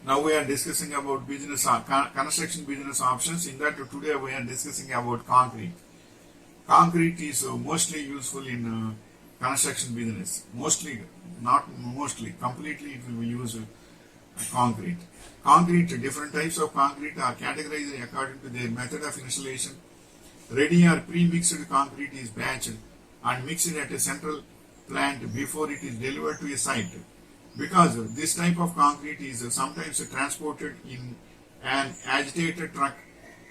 Now we are discussing about construction business options. In that today we are discussing about concrete. Concrete is mostly useful in construction business. Mostly, not mostly, completely it will be used concrete. Concrete, different types of concrete are categorized according to their method of installation. Ready or pre-mixed concrete is batched and mixed at a central plant before it is delivered to a site. Because this type of concrete is sometimes transported in an agitated truck,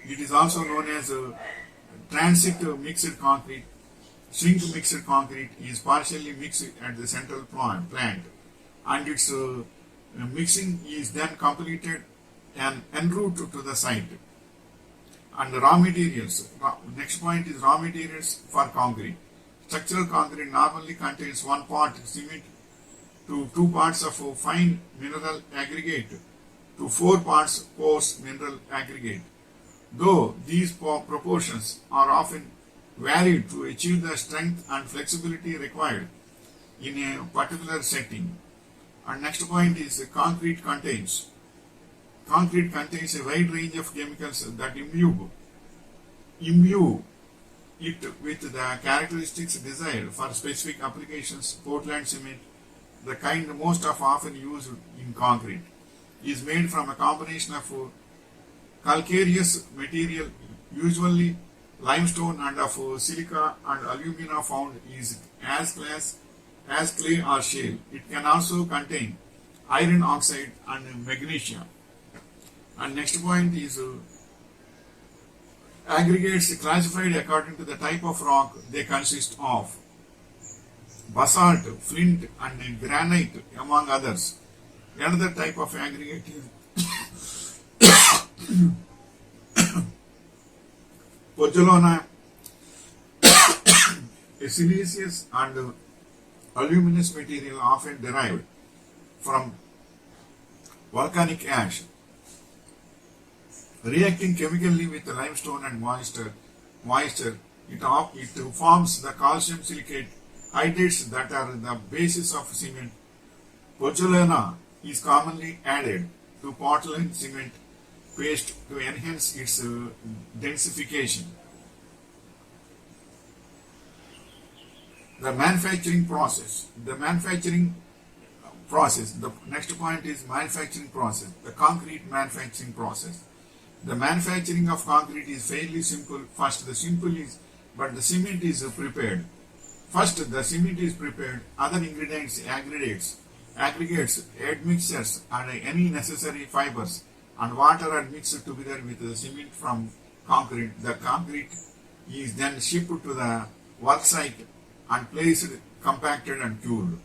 it is also known as transit mixed concrete. Swing mixed concrete is partially mixed at the central plant, and its mixing is then completed and en route to the site. And the raw materials. Next point is raw materials for concrete. Structural concrete normally contains 1 part cement to 2 parts of fine mineral aggregate to 4 parts coarse mineral aggregate. Though these proportions are often varied to achieve the strength and flexibility required in a particular setting. And next point is concrete contains. Concrete contains a wide range of chemicals that imbue it with the characteristics desired for specific applications. Portland cement, the kind most often used in concrete, is made from a combination of calcareous material, usually limestone, and of silica and alumina found is as clay or shale. It can also contain iron oxide and magnesia. And next point is aggregates classified according to the type of rock they consist of. Basalt, flint, and granite, among others. Another type of aggregate is pozzolana, a siliceous and aluminous material often derived from volcanic ash. Reacting chemically with limestone and moisture, it forms the calcium silicate hydrates that are the basis of cement. Pozzolana is commonly added to Portland cement paste to enhance its densification. The manufacturing process. The next point is manufacturing process. The concrete manufacturing process. The manufacturing of concrete is fairly simple. First, the cement is prepared. First, the cement is prepared. Other ingredients, aggregates, admixtures, and any necessary fibers and water are mixed together with the cement from concrete. The concrete is then shipped to the work site and placed, compacted, and cured.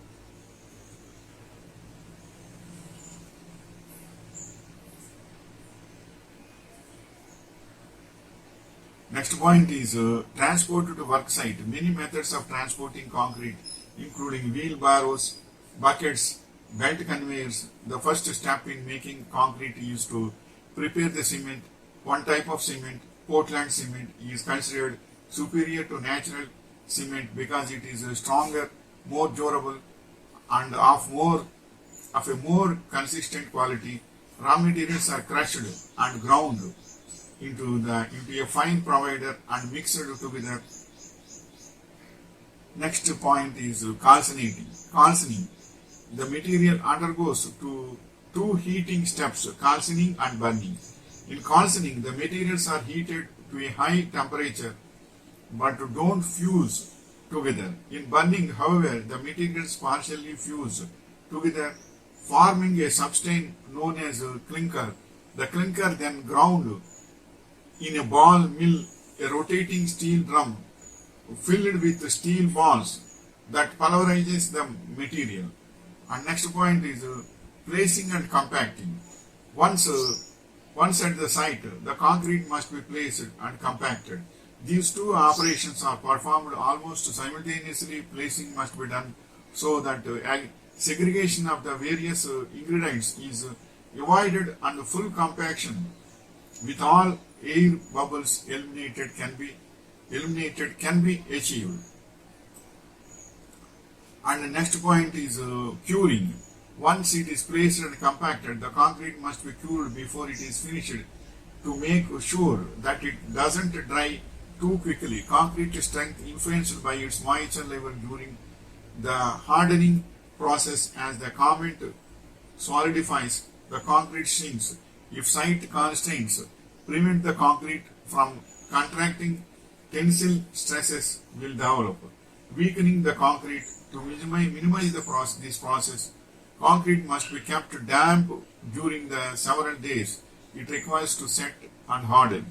Next point is transport to work site. Many methods of transporting concrete, including wheelbarrows, buckets, belt conveyors. The first step in making concrete is to prepare the cement. One type of cement, Portland cement, is considered superior to natural cement because it is stronger, more durable, and of a more consistent quality. Raw materials are crushed and ground into a fine powder and mixed together. Next point is calcining. Calcining. The material undergoes two heating steps, calcining and burning. In calcining, the materials are heated to a high temperature but don't fuse together. In burning, however, the materials partially fuse together, forming a substance known as clinker. The clinker then ground in a ball mill, a rotating steel drum filled with steel balls that pulverizes the material. And next point is placing and compacting. Once at the site, the concrete must be placed and compacted. These two operations are performed almost simultaneously. Placing must be done so that segregation of the various ingredients is avoided and full compaction with all air bubbles eliminated can be achieved. And the next point is curing. Once it is placed and compacted, the concrete must be cooled before it is finished to make sure that it doesn't dry too quickly. Concrete strength influenced by its moisture level during the hardening process. As the cement solidifies, the concrete shrinks. If site constraints prevent the concrete from contracting, tensile stresses will develop, weakening the concrete. To minimize this process, concrete must be kept damp during the several days it requires to set and harden.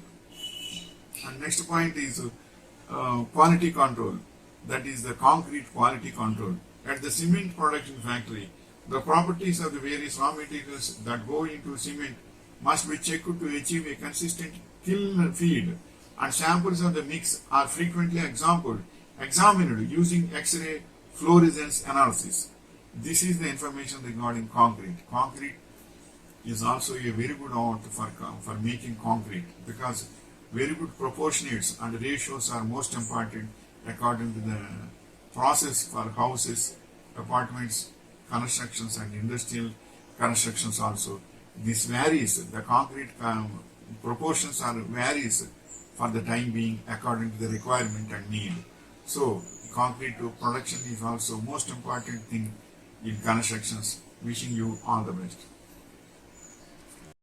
And next point is quality control. That is the concrete quality control. At the cement production factory, the properties of the various raw materials that go into cement must be checked to achieve a consistent kiln feed, and samples of the mix are frequently examined using X-ray fluorescence analysis. This is the information regarding concrete. Concrete is also a very good art for making concrete, because very good proportionates and ratios are most important according to the process for houses, apartments, constructions and industrial constructions also. This varies, the concrete proportions are varies for the time being according to the requirement and need. So concrete production is also most important thing in constructions. Wishing you all the best.